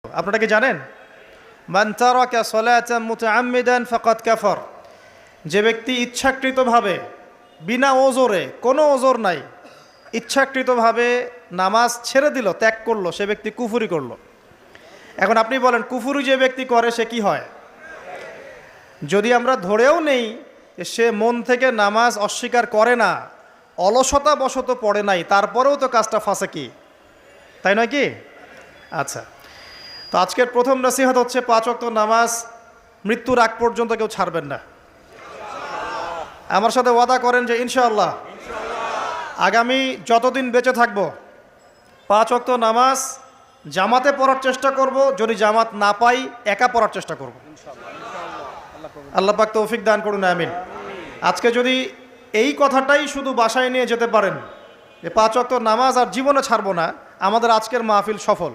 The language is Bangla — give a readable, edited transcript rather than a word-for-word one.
আপনারা কি জানেন মান তারাকা সালাতান মুতাআম্মিদান ফাকাদ কাফার, যে ব্যক্তি ইচ্ছাকৃতভাবে বিনা ওজরে, কোনো ওজর নাই, ইচ্ছাকৃতভাবে নামাজ ছেড়ে দিল, ত্যাগ করলো, সে ব্যক্তি কুফরি করলো। এখন আপনি বলেন কুফরি যে ব্যক্তি করে সে কি হয়? যদি আমরা ধরেও নেই সে মন থেকে নামাজ অস্বীকার করে না, অলসতা বশত পড়ে নাই, তারপরেও তো কাজটা ফাঁসেকি, তাই নয় কি? আচ্ছা, তো আজকের প্রথম নসিহত হচ্ছে 5 ওয়াক্ত নামাজ মৃত্যুর আগ পর্যন্ত কেউ ছাড়বেন না। আমার সাথে ওয়াদা করেন যে ইনশাআল্লাহ আগামী যতদিন বেঁচে থাকবো 5 ওয়াক্ত নামাজ জামাতে পড়ার চেষ্টা করব, যদি জামাত না পাই একা পড়ার চেষ্টা করব। আল্লাহ পাক তৌফিক দান করুন, আমিন। আজকে যদি এই কথাটাই শুধু বাসায় নিয়ে যেতে পারেন যে 5 ওয়াক্ত নামাজ আর জীবনে ছাড়বো না, আমাদের আজকের মাহফিল সফল।